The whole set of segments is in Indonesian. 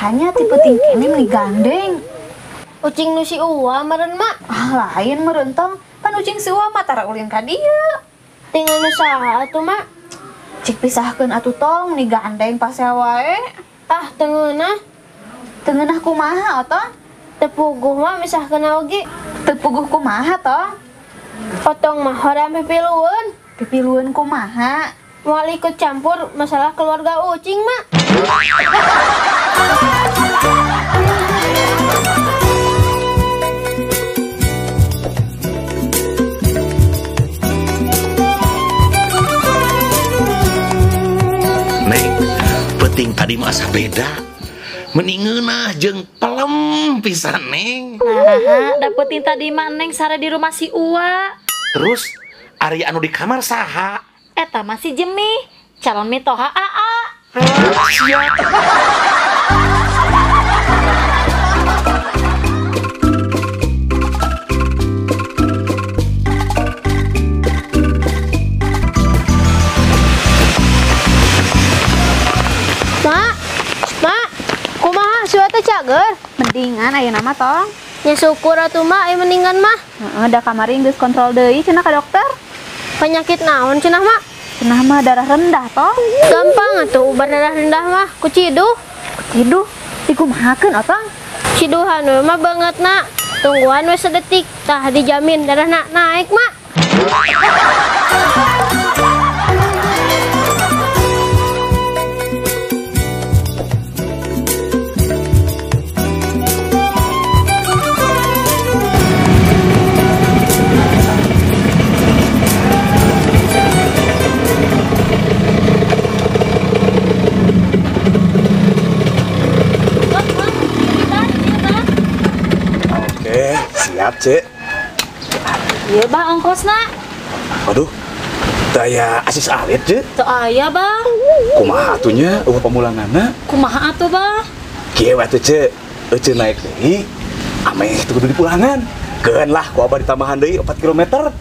Hanya tipe tingkene meni gandeng. Ucing nu si Uwa meren mak. Lain merentong. Pan ucing si Uwa mah tara ulin ka dieu. Tinggal nu saha atuh mak. Cik pisahkeun atuh tong meni gandeng pasea wae. Ah tengeunah. Tengeunah kumaha atoh? Teu puguh mah misahkeun oge. Teu puguh kumaha toh? Potong mah hoream pipilueun. Pipilueun kumaha? Moal ikut campur masalah keluarga ucing mak. Neng, penting tadi masa beda. Meningeunah jeung pelem pisan Neng. Nah, dapetin tadi mah Neng sare di rumah si Uwa. Terus ari anu di kamar saha? Eta masih Jemi, calon mitoha AA. Siap. Mak, kumaha si Uwa teh cager? Mendingan ayeuna mah tong. Ya syukur atuh mak, aya mendingan mah. Heeh, da kamari geus kontrol deui cenah ka dokter. Penyakit naon cenah mak? Cenah mah darah rendah tong. Gampang atuh ubar darah rendah mah, ku ciduh. Tiduh, dikumahakeun otong. Ciduhan we mah banget nak. Tungguan we sedetik, tah dijamin darahna naik mak. Siap, Cek. Iya bang ongkosna. Waduh, daya asis alit, Cek. Tuh aya bang. Kumaha atunya, eueuh pamulanganna. Kumaha atuh bang? Kieu atuh, Cek. Ece naik deui, ameh teu kudu dipulangan. Keun lah ku abah ditambahan deui 4 kilometer.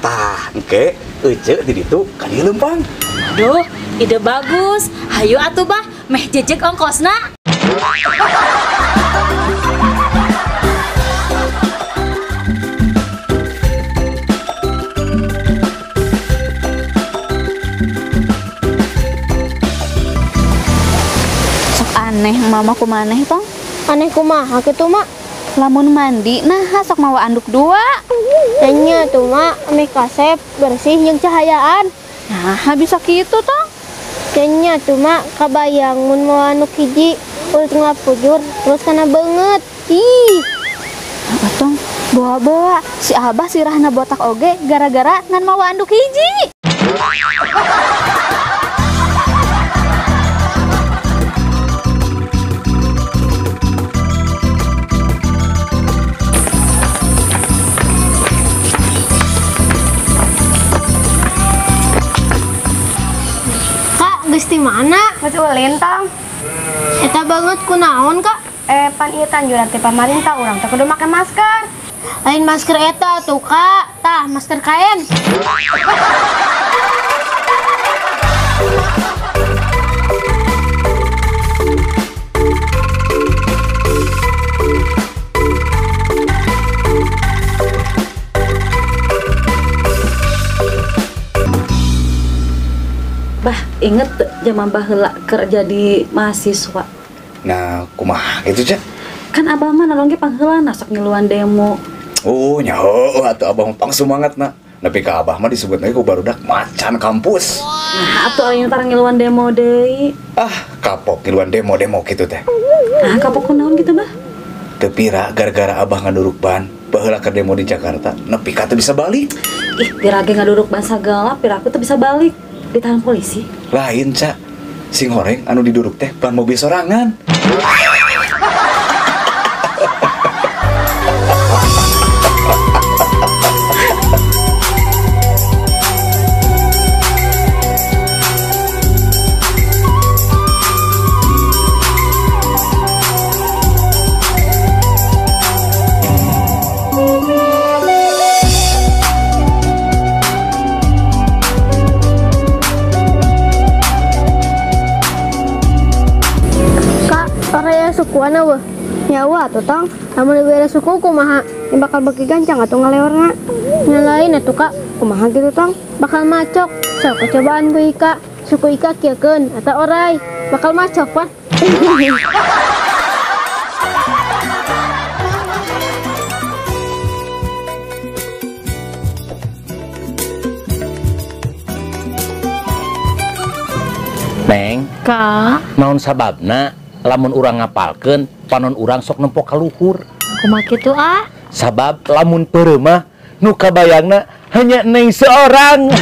Tah, engke ece di ditu ka dieu leumpang. Aduh, ide bagus. Hayu atuh bah, meh jejeg ongkosna. Aneh mama kumaneh tong. Aneh kumaha kitu mak? Lamun mandi nah sok mawa anduk 2. Nya tuh mak, ame kasep bersih jeung cahayaan. Nah, bisa kitu tong. Nya tuh mak, kabayang mun mau anduk hiji ulit ngapujur terus kana beungeut. Ih. Apa tong? Boa-boa si Abah sirahna botak oge gara-gara ngan mawa anduk hiji. Geus di mana? Geus ulin tong. Eta banget kunaon kak? Pan ieu tanjuran ti pamarintah urang teh kudu make masker. Lain masker eta tuh kak, tah masker kain. Bah, inget zaman baheula kerja di mahasiswa. Nah, kumaha gitu, Cek? Kan abah mah nolong ge pangheula sok ngiluan demo. Oh, nyaho atuh abah mah pang semangat na. Nepi ka abah mah disebutna ku barudak macan kampus. Nah, atuh aya tara ngiluan demo deui. Ah, kapok ngiluan demo-demo kitu teh. Nah, kapok kunaon gitu, Bah? Teu pira gara-gara abah ngaduruk ban, baheula keur demo di Jakarta, nepi ka teu bisa balik. Ih, pirage ngaduruk ban sagala, piraku teu bisa balik. Ditahan polisi. Lain, Cak. Sing horeng anu diduruk teh ban mobil sorangan. Kuana weh. Nyawa tuh tong. Lamun beres suku kumaha? Ini bakal bagi gancang atau ngaleorna. Nyalain atuh Kak. Kumaha gitu tong? Bakal macok. Sok cobaan gue Ika. Suku Ika kieukeun eta orai. Bakal macok pan. Neng, Kak, naon sababna lamun urang ngapalkeun panon urang sok nempok ka luhur. kumaha kitu ah? Sabab lamun peureuh mah nu kabayangna hanya Neng seorang.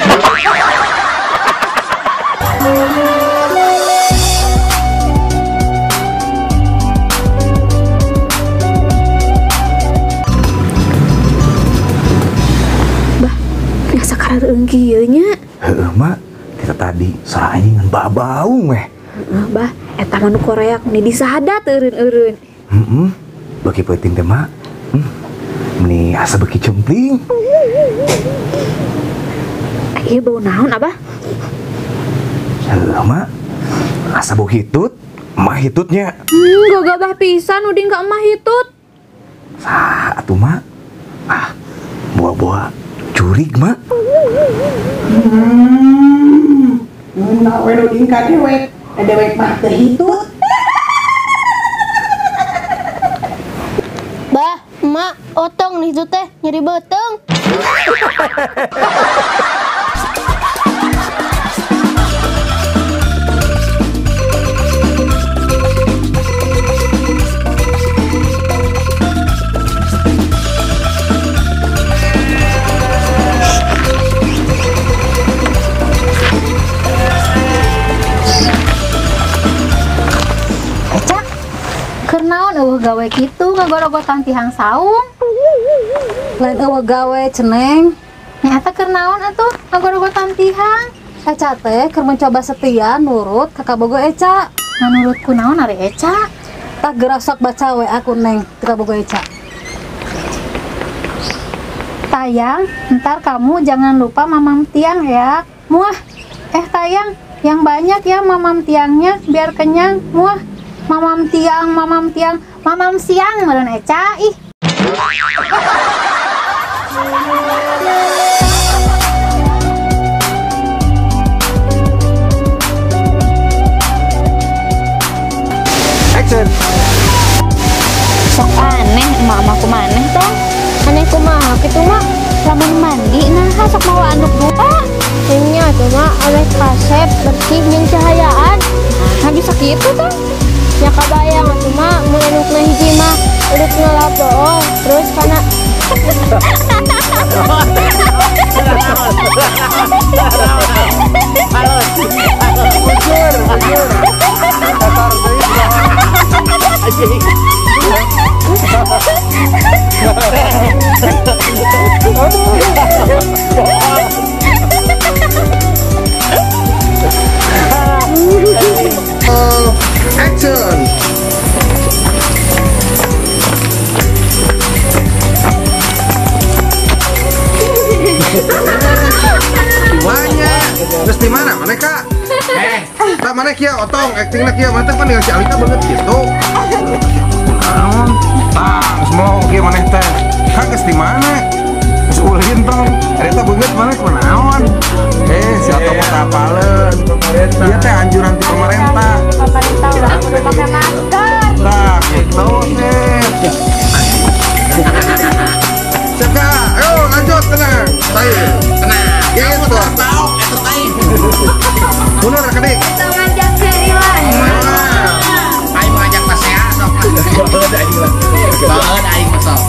Biasa kareueung kieu nya. Heeh, Mak. Kita tadi sareng anjing ngan bau meh. Bah, eta mah nu koreak meni disahadat eureun-eureun. Heeh. Bagi penting teh, Mak. Meni asa beki cempling. Ieu bau naon Abah? Heeh, Mak. Asa bau hitut. Mah hitutnya. Gagabah pisan uding ka emah hitut. Sah atuh, Mak. Ah, buah-buah curig, Mak. Nak we uding ka dewek, dewek mah teh hitut. Bah, emak, otong nih itu teh nyeri beteng. Eca, keur naon eueuh gawe kitu ngagorogotan tihang saung? Lain eueuh gawe ceneng. Nyata keur naon atuh ngagorogotan tihang? Eca teh keur mencoba setia nurut ka kabogo Eca. Nah nurutku naon ari Eca? Tak gerak sok baca we aku Neng ka kabogo Eca. Tayang, ntar kamu jangan lupa mamam tiang ya. Muah, tayang, yang banyak ya mamam tiangnya biar kenyang. Muah, mamam tiang, mamam siang meureun Eca. Ih. Action. Sok aneh emak-emak kumaneh tong. Aneh kumaha kitu mak? Lamun mandi nah sok mawa anduk dua. Nya tuh mak oleh kasep bersih jeung cahayaan. Nah bisa gitu tong. Ya kabayang atuh mak mun anukna hiji mah urut ngelapoong terus kana Action. Dimanya, terus di mana Kak? Tak mana kia otong, actingnya kia mantep kan dengan si Alika banget gitu. Naon? Tah, semua kia mana teh? Kak geus di mana? Geus ulin tong. Eta banget mana kunaon? Si Otong mah kapaleun. Ieu teh anjuran ti pemerintah. Pemerintah udah kudu pakai masker. Nah, gitu deh. Ceka, ayo lanjut tenang. Saya tenang. Gitu. Tahu itu tadi. Bener kedik. Kita ngajak Cerilan. Aing mengajak Mas ya, sok. Banget aing sok.